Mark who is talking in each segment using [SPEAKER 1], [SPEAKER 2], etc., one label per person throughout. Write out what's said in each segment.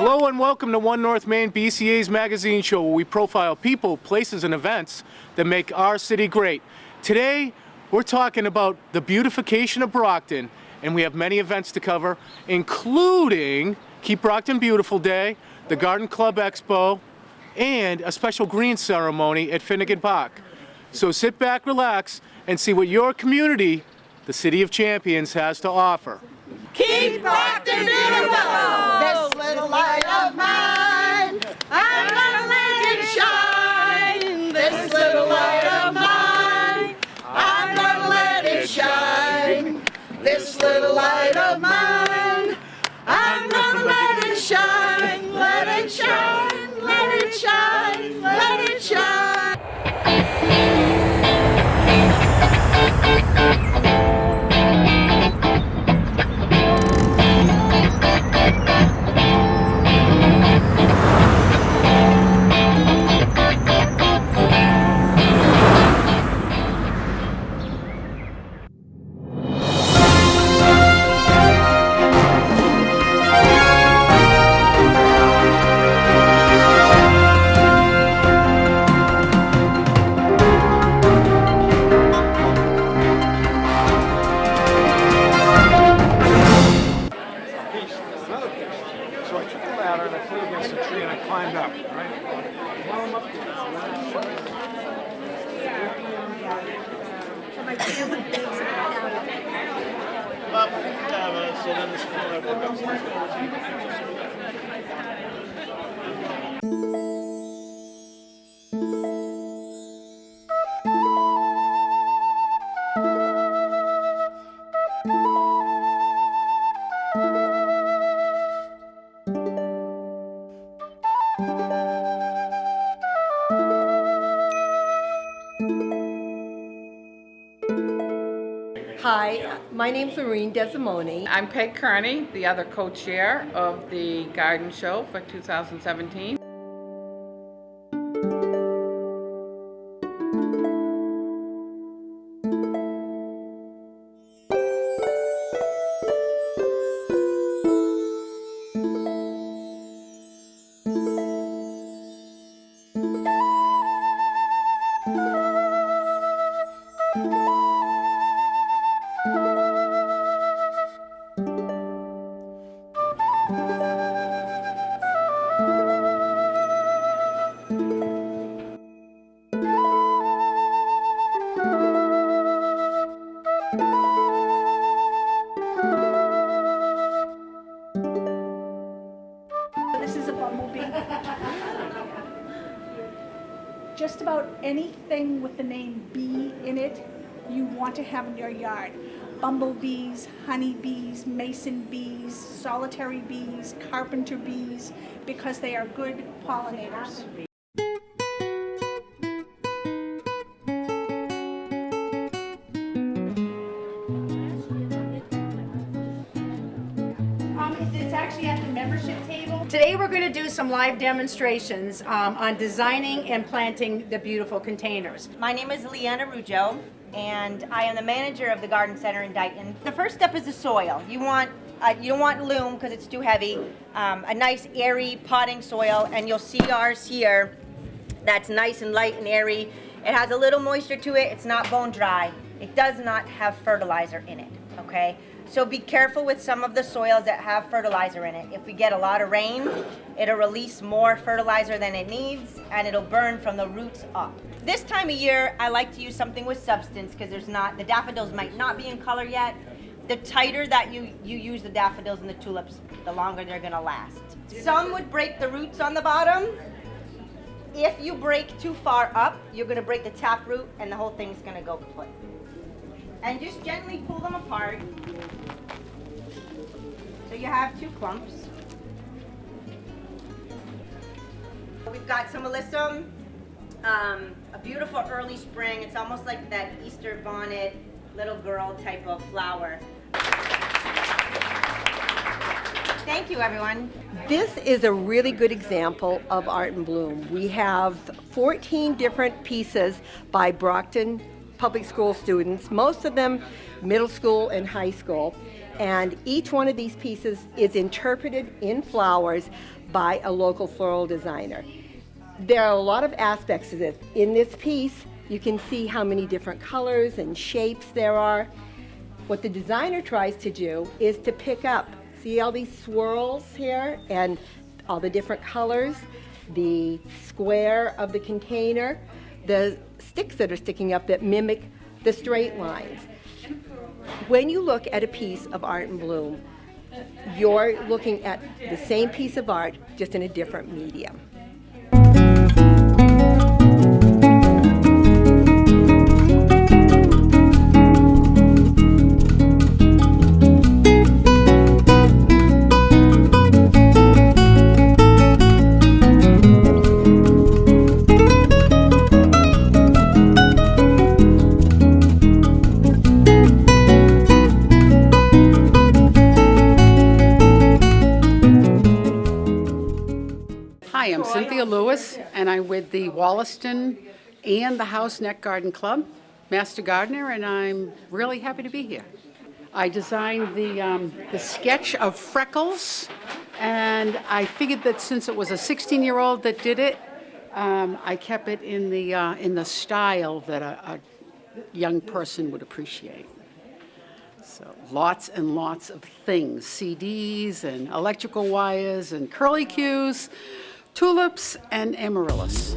[SPEAKER 1] Hello and welcome to One North Maine BCA's magazine show, where we profile people, places, and events that make our city great. Today, we're talking about the beautification of Brockton, and we have many events to cover, including Keep Brockton Beautiful Day, the Garden Club Expo, and a special green ceremony at Finnegan Park. So sit back, relax, and see what your community, the City of Champions, has to offer.
[SPEAKER 2] Keep Brockton beautiful! This little light of mine, I'm gonna let it shine. This little light of mine, I'm gonna let it shine. This little light of mine, I'm gonna let it shine. Let it shine, let it shine, let it shine.
[SPEAKER 1] So I took the ladder and I put it against the tree and I climbed up, right? While I'm up there, so then this
[SPEAKER 3] Hi, my name's Lorene Desimone.
[SPEAKER 4] I'm Peg Kearney, the other co-chair of the Garden Show for 2017.
[SPEAKER 5] This is a bumblebee. Just about anything with the name bee in it, you want to have in your yard. Bumblebees, honeybees, mason bees, solitary bees, carpenter bees, because they are good pollinators. It's actually at the membership table.
[SPEAKER 3] Today we're going to do some live demonstrations on designing and planting the beautiful containers.
[SPEAKER 6] My name is Leanna Rujo, and I am the manager of the Garden Center in Dighton. The first step is the soil. You don't want loam because it's too heavy. A nice airy potting soil, and you'll see ours here. That's nice and light and airy. It has a little moisture to it. It's not bone dry. It does not have fertilizer in it, okay? So be careful with some of the soils that have fertilizer in it. If we get a lot of rain, it'll release more fertilizer than it needs, and it'll burn from the roots up. This time of year, I like to use something with substance because the daffodils might not be in color yet. The tighter that you use the daffodils and the tulips, the longer they're gonna last. Some would break the roots on the bottom. If you break too far up, you're gonna break the taproot and the whole thing's gonna go kaput. And just gently pull them apart. So you have two clumps. We've got some alyssum, a beautiful early spring. It's almost like that Easter bonnet, little girl type of flower. Thank you, everyone.
[SPEAKER 3] This is a really good example of art in bloom. We have 14 different pieces by Brockton public school students, most of them middle school and high school. And each one of these pieces is interpreted in flowers by a local floral designer. There are a lot of aspects to this. In this piece, you can see how many different colors and shapes there are. What the designer tries to do is to pick up, see all these swirls here and all the different colors, the square of the container, the sticks that are sticking up that mimic the straight lines. When you look at a piece of Art in Bloom, you're looking at the same piece of art, just in a different medium.
[SPEAKER 7] Hi, I'm Cynthia Lewis, and I'm with the Wollaston and the House Neck Garden Club, Master Gardener, and I'm really happy to be here. I designed the sketch of Freckles, and I figured that since it was a 16-year-old that did it, I kept it in the style that a young person would appreciate. So lots and lots of things, CDs and electrical wires and curlicues, tulips and amaryllis.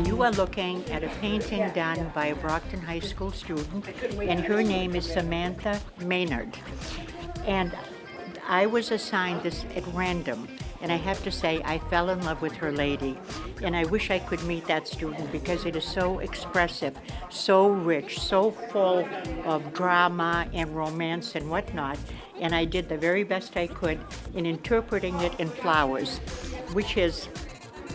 [SPEAKER 8] You are looking at a painting done by a Brockton High School student, and her name is Samantha Maynard. And I was assigned this at random, and I have to say I fell in love with her lady. And I wish I could meet that student because it is so expressive, so rich, so full of drama and romance and whatnot. And I did the very best I could in interpreting it in flowers, which is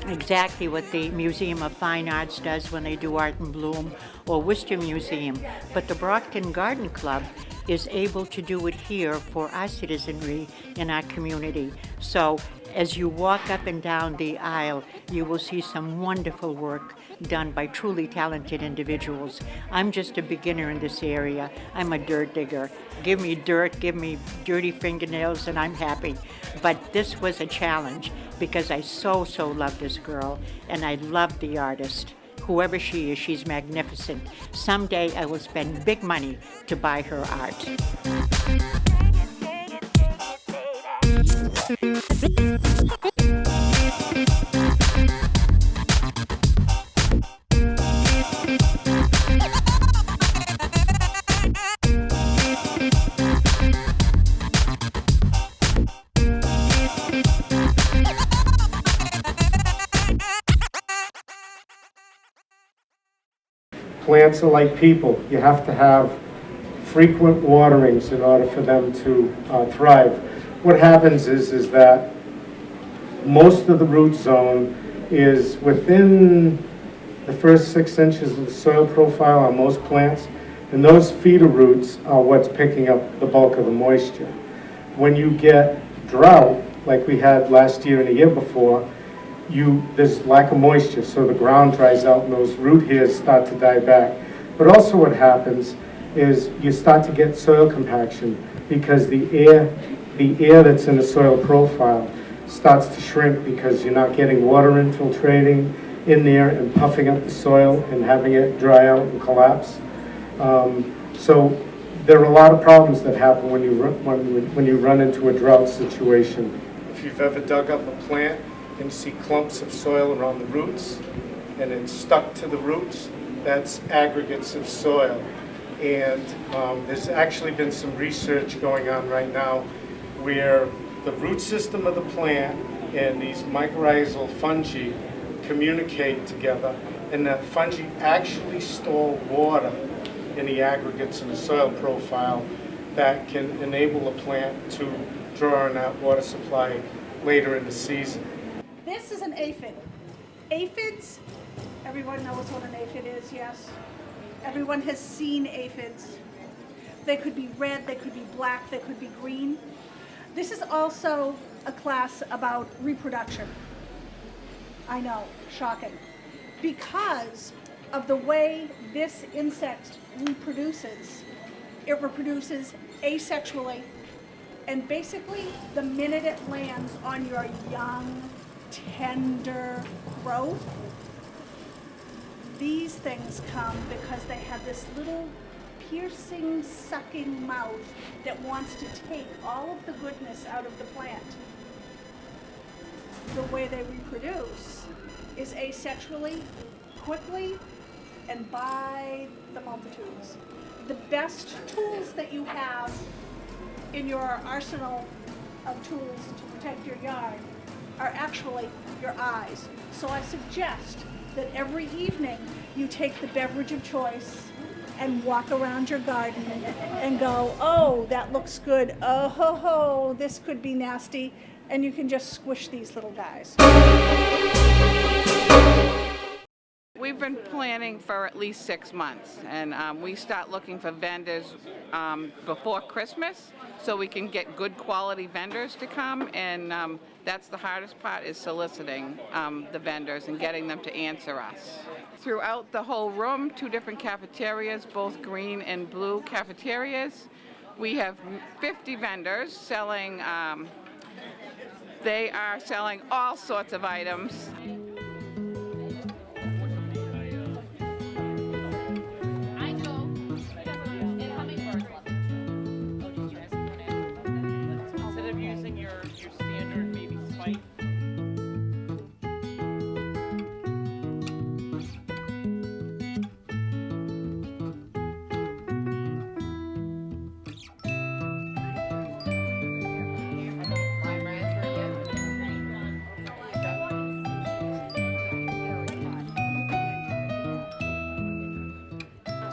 [SPEAKER 8] exactly what the Museum of Fine Arts does when they do Art in Bloom, or Worcester Museum. But the Brockton Garden Club is able to do it here for our citizenry in our community. So as you walk up and down the aisle, you will see some wonderful work done by truly talented individuals. I'm just a beginner in this area. I'm a dirt digger. Give me dirt, give me dirty fingernails, and I'm happy. But this was a challenge because I so love this girl, and I love the artist. Whoever she is, she's magnificent. Someday I will spend big money to buy her art.
[SPEAKER 9] Plants are like people. You have to have frequent waterings in order for them to thrive. What happens is that most of the root zone is within the first 6 inches of the soil profile on most plants, and those feeder roots are what's picking up the bulk of the moisture. When you get drought, like we had last year and the year before, there's lack of moisture, so the ground dries out and those root hairs start to die back. But also what happens is you start to get soil compaction because the air that's in the soil profile starts to shrink because you're not getting water infiltrating in there and puffing up the soil and having it dry out and collapse. So there are a lot of problems that happen when you run into a drought situation. If you've ever dug up a plant and you see clumps of soil around the roots and it's stuck to the roots, that's aggregates of soil. And there's actually been some research going on right now where the root system of the plant and these mycorrhizal fungi communicate together, and that fungi actually store water in the aggregates in the soil profile that can enable a plant to draw on that water supply later in the season.
[SPEAKER 5] This is an aphid. Aphids, everyone knows what an aphid is, yes? Everyone has seen aphids. They could be red, they could be black, they could be green. This is also a class about reproduction. I know, shocking. Because of the way this insect reproduces, it reproduces asexually, and basically the minute it lands on your young, tender growth, these things come because they have this little piercing, sucking mouth that wants to take all of the goodness out of the plant. The way they reproduce is asexually, quickly, and by the multitudes. The best tools that you have in your arsenal of tools to protect your yard are actually your eyes. So I suggest that every evening you take the beverage of choice and walk around your garden and go, oh, that looks good. Oh, ho, ho, this could be nasty. And you can just squish these little guys.
[SPEAKER 4] We've been planning for at least 6 months, and we start looking for vendors before Christmas so we can get good quality vendors to come, and that's the hardest part, is soliciting the vendors and getting them to answer us. Throughout the whole room, 2 different cafeterias, both green and blue cafeterias. We have 50 vendors selling, they are selling all sorts of items.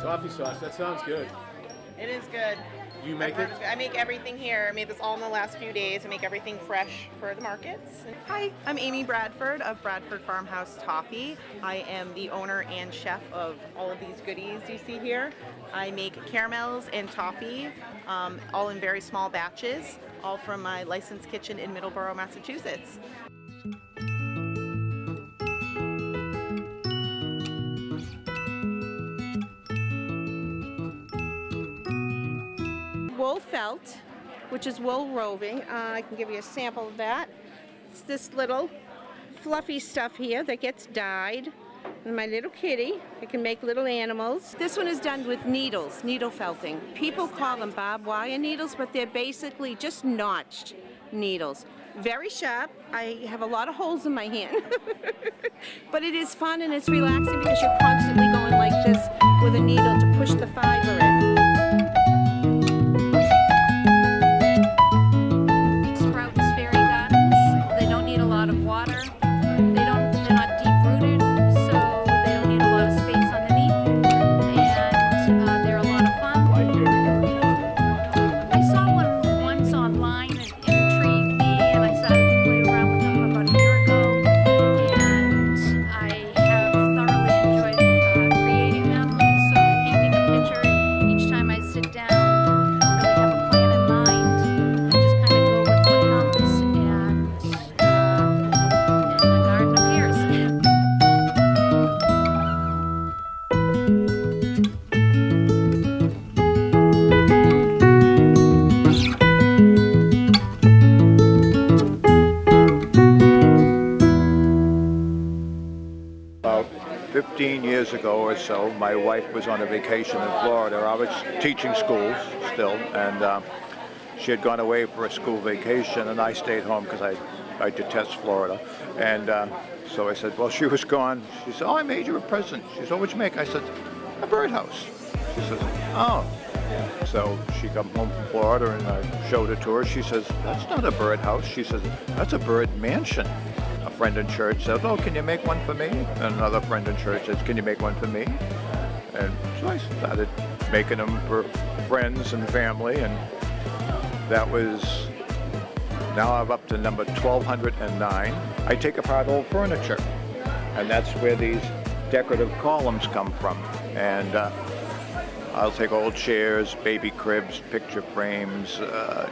[SPEAKER 1] Coffee sauce, that sounds good.
[SPEAKER 10] It is good.
[SPEAKER 1] You make it?
[SPEAKER 10] I make everything here. I made this all in the last few days. I make everything fresh for the markets. Hi, I'm Amy Bradford of Bradford Farmhouse Toffee. I am the owner and chef of all of these goodies you see here. I make caramels and toffee, all in very small batches, all from my licensed kitchen in Middleborough, Massachusetts. Wool felt, which is wool roving. I can give you a sample of that. It's this little fluffy stuff here that gets dyed. And my little kitty, I can make little animals. This one is done with needles, needle felting. People call them barbed wire needles, but they're basically just notched needles. Very sharp. I have a lot of holes in my hand. But it is fun and it's relaxing because you're constantly going like this with a needle to push the fiber in.
[SPEAKER 11] About 15 years ago or so, my wife was on a vacation in Florida. I was teaching schools still, and she had gone away for a school vacation, and I stayed home because I detest Florida. And so I said, well, she was gone. She said, oh, I made you a present. She said, oh, what'd you make? I said, a birdhouse. She says, oh. So she come home from Florida, and I showed it to her. She says, that's not a birdhouse. She says, that's a bird mansion. A friend in church said, oh, can you make one for me? And another friend in church says, can you make one for me? And so I started making them for friends and family, and that was Now I'm up to number 1209. I take apart old furniture, and that's where these decorative columns come from. And I'll take old chairs, baby cribs, picture frames,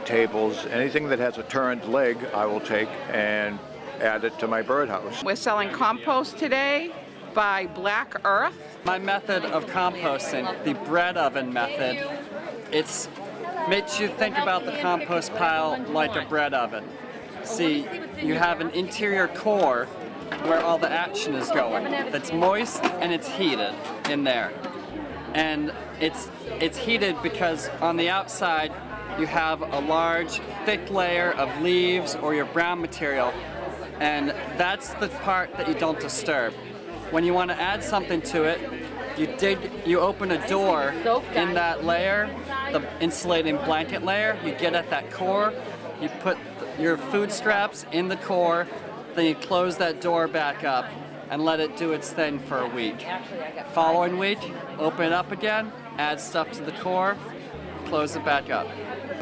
[SPEAKER 11] tables, anything that has a turned leg, I will take and add it to my birdhouse.
[SPEAKER 4] We're selling compost today by Black Earth.
[SPEAKER 12] My method of composting, the bread oven method, it makes you think about the compost pile like a bread oven. See, you have an interior core where all the action is going. That's moist and it's heated in there. And it's heated because on the outside you have a large, thick layer of leaves or your brown material, and that's the part that you don't disturb. When you want to add something to it, you open a door in that layer, the insulating blanket layer, you get at that core, you put your food scraps in the core, then you close that door back up and let it do its thing for a week. Following week, open it up again, add stuff to the core, close it back up.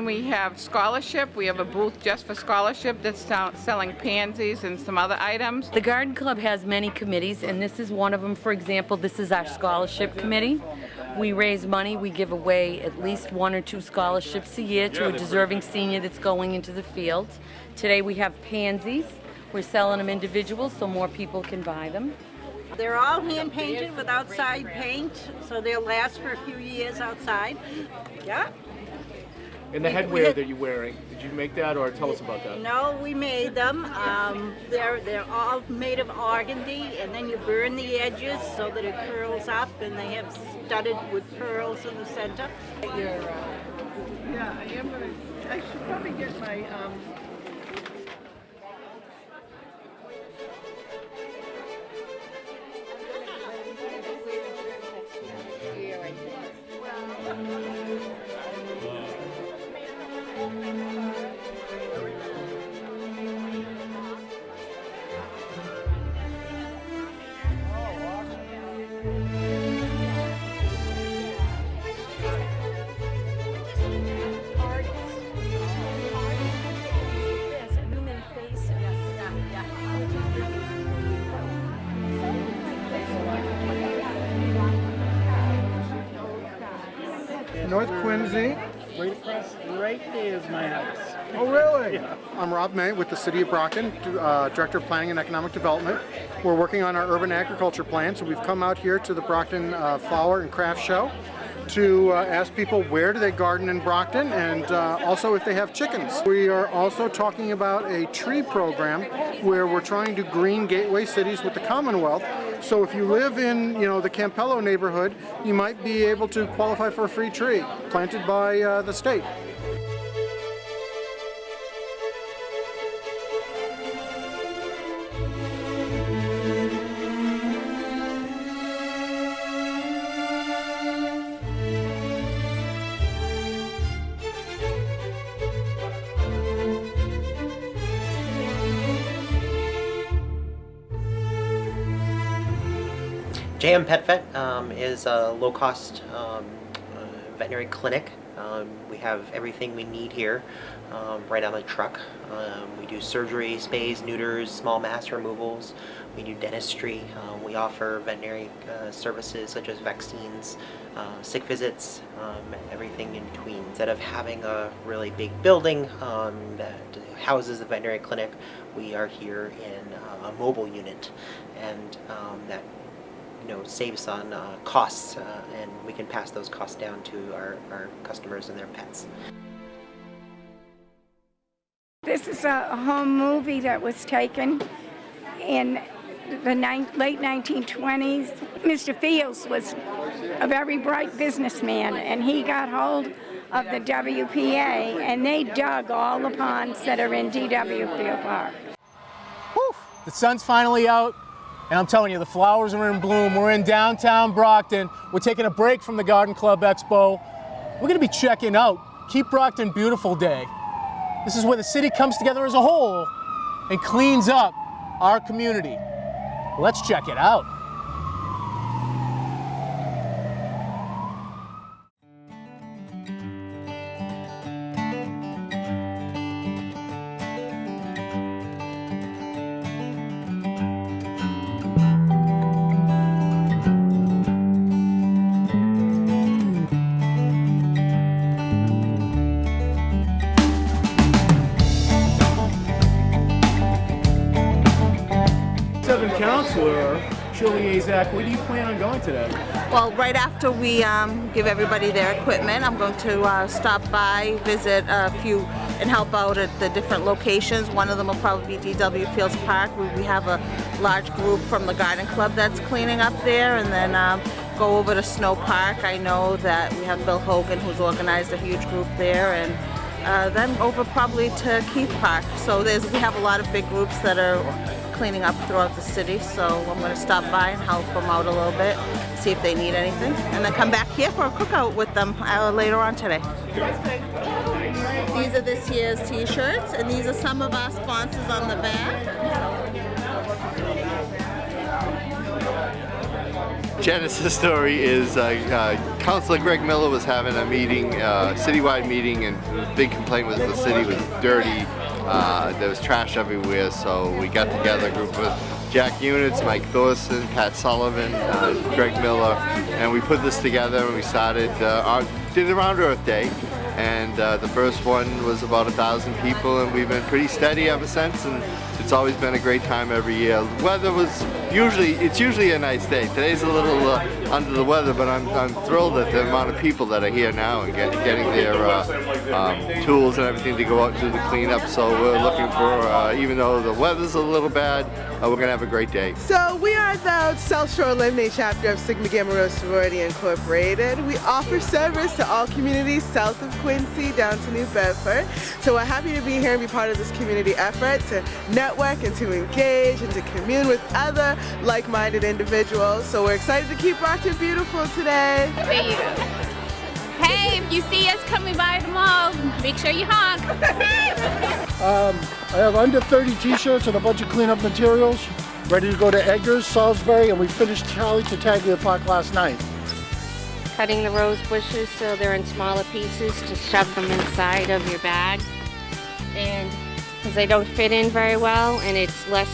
[SPEAKER 4] We have scholarship. We have a booth just for scholarship that's selling pansies and some other items.
[SPEAKER 13] The Garden Club has many committees, and this is one of them. For example, this is our scholarship committee. We raise money. We give away at least 1 or 2 scholarships a year to a deserving senior that's going into the field. Today we have pansies. We're selling them individual so more people can buy them.
[SPEAKER 2] They're all hand painted with outside paint, so they'll last for a few years outside. Yeah.
[SPEAKER 1] And the headwear that you're wearing, did you make that or tell us about that?
[SPEAKER 2] No, we made them. They're all made of organdy, and then you burn the edges so that it curls up, and they have studded with pearls in the center. Yeah, I should probably get my
[SPEAKER 14] North Quincy.
[SPEAKER 15] Right across, right there is my house.
[SPEAKER 14] Oh, really?
[SPEAKER 15] Yeah.
[SPEAKER 14] I'm Rob May with the City of Brockton, Director of Planning and Economic Development. We're working on our urban agriculture plan, so we've come out here to the Brockton Flower and Craft Show to ask people where do they garden in Brockton, and also if they have chickens. We are also talking about a tree program where we're trying to green gateway cities with the Commonwealth. So if you live in, the Campello neighborhood, you might be able to qualify for a free tree planted by the state.
[SPEAKER 16] JM Pet Vet is a low-cost veterinary clinic. We have everything we need here right on the truck. We do surgery, spays, neuters, small mass removals. We do dentistry. We offer veterinary services such as vaccines, sick visits, everything in between. Instead of having a really big building that houses the veterinary clinic, we are here in a mobile unit, and that saves on costs, and we can pass those costs down to our customers and their pets.
[SPEAKER 17] This is a home movie that was taken in the late 1920s. Mr. Fields was a very bright businessman, and he got hold of the WPA, and they dug all the ponds that are in DW Field Park.
[SPEAKER 1] Whew, the sun's finally out. And I'm telling you, the flowers are in bloom. We're in downtown Brockton. We're taking a break from the Garden Club Expo. We're going to be checking out Keep Brockton Beautiful Day. This is where the city comes together as a whole and cleans up our community. Let's check it out. Julie Azak, where do you plan on going today?
[SPEAKER 2] Well, right after we give everybody their equipment, I'm going to stop by, visit a few, and help out at the different locations. One of them will probably be DW Fields Park. We have a large group from the Garden Club that's cleaning up there, and then go over to Snow Park. I know that we have Bill Hogan, who's organized a huge group there, and then over probably to Keith Park. So we have a lot of big groups that are cleaning up throughout the city, so I'm going to stop by and help them out a little bit, see if they need anything, and then come back here for a cookout with them later on today. These are this year's t-shirts, and these are some of our sponsors on the back.
[SPEAKER 18] Genesis story is Councilor Greg Miller was having a meeting, citywide meeting, and the big complaint was the city was dirty. There was trash everywhere, so we got together a group of Jack Units, Mike Thorson, Pat Sullivan, Greg Miller, and we put this together and we started, did it around Earth Day. And the first one was about 1,000 people, and we've been pretty steady ever since, and it's always been a great time every year. The weather was it's usually a nice day. Today's a little under the weather, but I'm thrilled at the amount of people that are here now and getting their tools and everything to go out and do the cleanup. So we're looking for, even though the weather's a little bad, we're gonna have a great day.
[SPEAKER 19] So we are the South Shore Lemonade chapter of Sigma Gamma Rho Sorority Incorporated. We offer service to all communities south of Quincy down to New Bedford. So we're happy to be here and be part of this community effort to network and to engage and to commune with other like-minded individuals. So we're excited to keep Brockton beautiful today.
[SPEAKER 20] Hey, if you see us coming by the mall, make sure you honk.
[SPEAKER 21] I have under 30 t-shirts and a bunch of cleanup materials ready to go to Edgar's, Salisbury, and we finished Charlie Tartaglia Park last night.
[SPEAKER 22] Cutting the rose bushes so they're in smaller pieces to shove them inside of your bag, and because they don't fit in very well, and it's less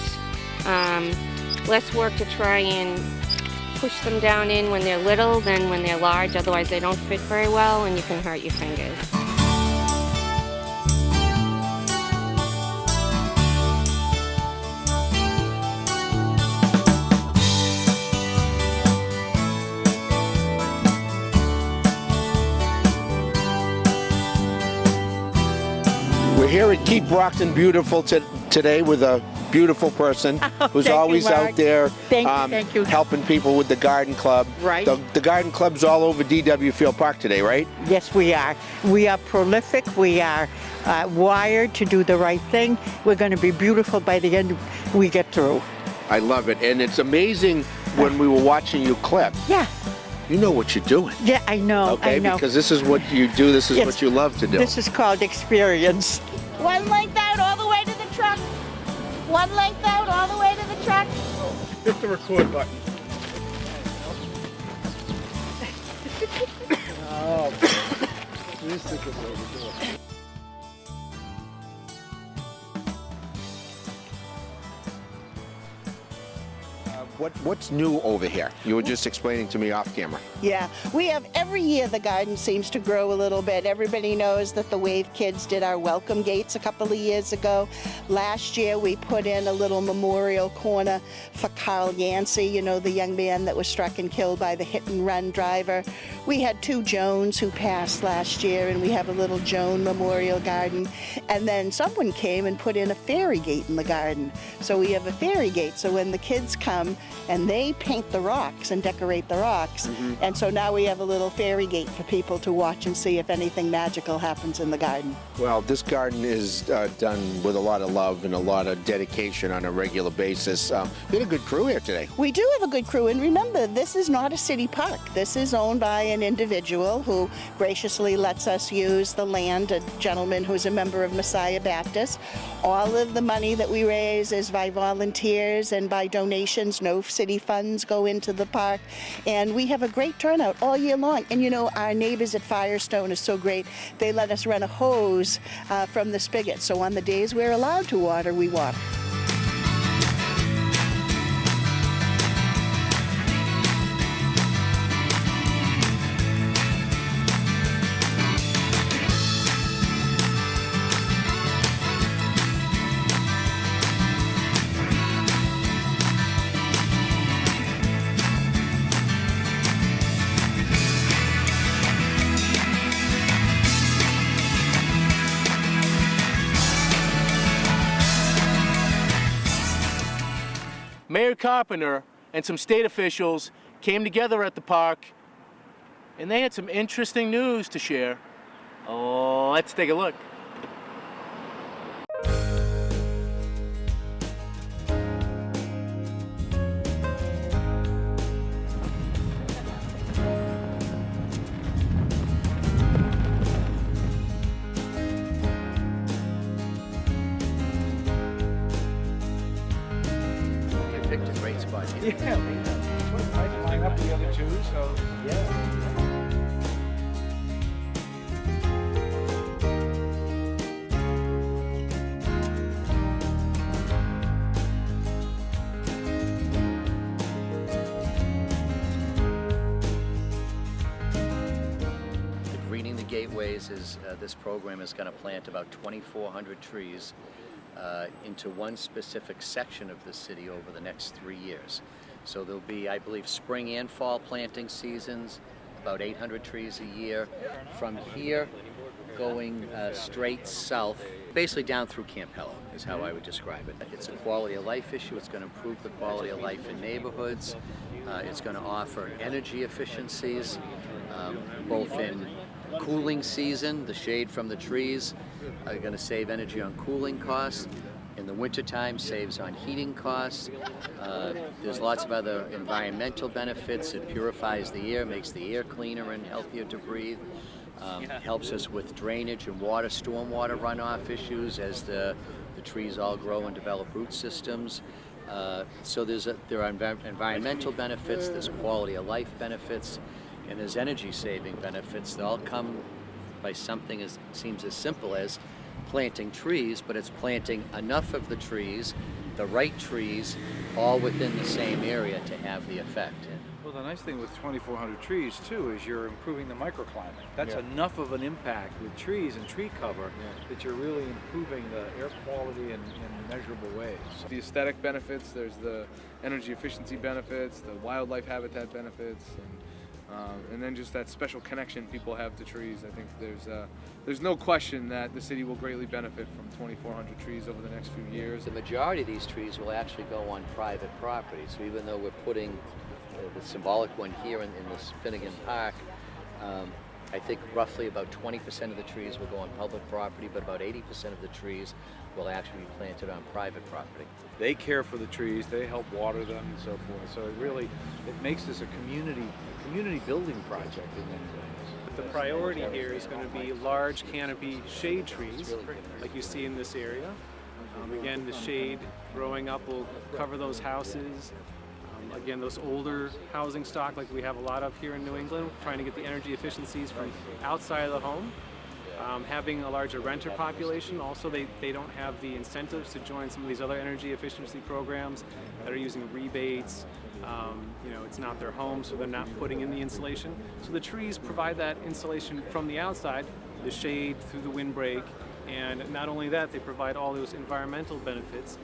[SPEAKER 22] work to try and push them down in when they're little than when they're large. Otherwise they don't fit very well and you can hurt your fingers.
[SPEAKER 23] We're here at Keep Brockton Beautiful today with a beautiful person who's always out there
[SPEAKER 8] Thank you.
[SPEAKER 23] helping people with the Garden Club.
[SPEAKER 8] Right.
[SPEAKER 23] The Garden Club's all over DW Field Park today, right?
[SPEAKER 8] Yes, we are. We are prolific. We are wired to do the right thing. We're going to be beautiful by the end we get through.
[SPEAKER 23] I love it. And it's amazing when we were watching you clip.
[SPEAKER 8] Yeah.
[SPEAKER 23] You know what you're doing.
[SPEAKER 8] Yeah, I know.
[SPEAKER 23] Okay,
[SPEAKER 8] I know.
[SPEAKER 23] because this is what you do. This is
[SPEAKER 8] Yes.
[SPEAKER 23] what you love to do.
[SPEAKER 8] This is called experience.
[SPEAKER 2] One length out all the way to the truck. One length out all the way to the truck.
[SPEAKER 21] Hit the record button. Oh, this is a good way to do it.
[SPEAKER 23] What's new over here? You were just explaining to me off camera.
[SPEAKER 24] Yeah, we have every year the garden seems to grow a little bit. Everybody knows that the Wave Kids did our welcome gates a couple of years ago. Last year we put in a little memorial corner for Carl Yancey, you know, the young man that was struck and killed by the hit and run driver. We had 2 Jones who passed last year, and we have a little Joan memorial garden. And then someone came and put in a fairy gate in the garden. So we have a fairy gate, so when the kids come and they paint the rocks and decorate the rocks, and so now we have a little fairy gate for people to watch and see if anything magical happens in the garden.
[SPEAKER 23] Well, this garden is done with a lot of love and a lot of dedication on a regular basis. We had a good crew here today.
[SPEAKER 24] We do have a good crew, and remember, this is not a city park. This is owned by an individual who graciously lets us use the land, a gentleman who's a member of Messiah Baptist. All of the money that we raise is by volunteers and by donations. No city funds go into the park, and we have a great turnout all year long. And you know, our neighbors at Firestone are so great. They let us run a hose from the spigot, so on the days we're allowed to water, we water.
[SPEAKER 1] Carpenter and some state officials came together at the park, and they had some interesting news to share. Oh, let's take a look.
[SPEAKER 23] You picked a great spot here.
[SPEAKER 15] Yeah, I line up the other two, so yeah.
[SPEAKER 3] Greening the Gateways is this program is going to plant about 2,400 trees into one specific section of the city over the next 3 years. So there'll be, I believe, spring and fall planting seasons, about 800 trees a year. From here, going straight south, basically down through Campello is how I would describe it. It's a quality of life issue. It's going to improve the quality of life in neighborhoods. It's going to offer energy efficiencies, both in cooling season. The shade from the trees are going to save energy on cooling costs. In the wintertime, saves on heating costs. There's lots of other environmental benefits. It purifies the air, makes the air cleaner and healthier to breathe. Helps us with drainage and water, stormwater runoff issues as the trees all grow and develop root systems. So there are environmental benefits, there's quality of life benefits, and there's energy saving benefits. They all come by something that seems as simple as planting trees, but it's planting enough of the trees, the right trees, all within the same area to have the effect.
[SPEAKER 15] Well, the nice thing with 2,400 trees too is you're improving the microclimate. That's enough of an impact with trees and tree cover that you're really improving the air quality in measurable ways.
[SPEAKER 6] The aesthetic benefits, there's the energy efficiency benefits, the wildlife habitat benefits, and then just that special connection people have to trees. I think there's no question that the city will greatly benefit from 2,400 trees over the next few years.
[SPEAKER 3] The majority of these trees will actually go on private property. So even though we're putting the symbolic one here in this Finnegan Park, I think roughly about 20% of the trees will go on public property, but about 80% of the trees will actually be planted on private property.
[SPEAKER 15] They care for the trees, they help water them and so forth. So it makes this a community building project in many ways.
[SPEAKER 7] The priority here is going to be large canopy shade trees, like you see in this area. Again, the shade growing up will cover those houses. Again, those older housing stock like we have a lot of here in New England, trying to get the energy efficiencies from outside of the home. Having a larger renter population, also they don't have the incentives to join some of these other energy efficiency programs that are using rebates. It's not their home, so they're not putting in the insulation. So the trees provide that insulation from the outside, the shade through the windbreak, and not only that, they provide all those environmental benefits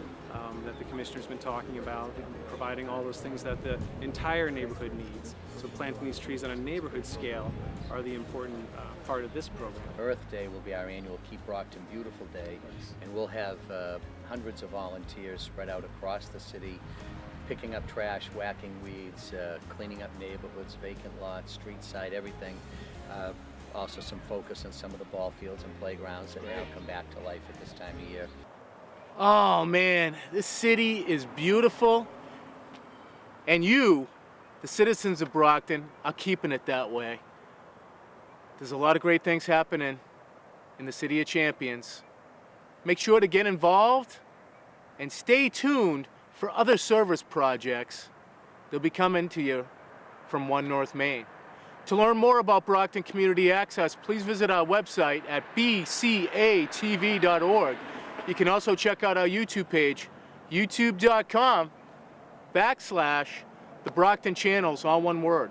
[SPEAKER 7] that the commissioner's been talking about, providing all those things that the entire neighborhood needs. So planting these trees on a neighborhood scale are the important part of this program.
[SPEAKER 3] Earth Day will be our annual Keep Brockton Beautiful Day, and we'll have hundreds of volunteers spread out across the city, picking up trash, whacking weeds, cleaning up neighborhoods, vacant lots, street side, everything. Also some focus on some of the ball fields and playgrounds that now come back to life at this time of year.
[SPEAKER 1] Oh man, this city is beautiful, and you, the citizens of Brockton, are keeping it that way. There's a lot of great things happening in the City of Champions. Make sure to get involved and stay tuned for other service projects. They'll be coming to you from One North Main. To learn more about Brockton Community Access, please visit our website at bcatv.org. You can also check out our YouTube page, youtube.com/the Brockton Channels, all one word.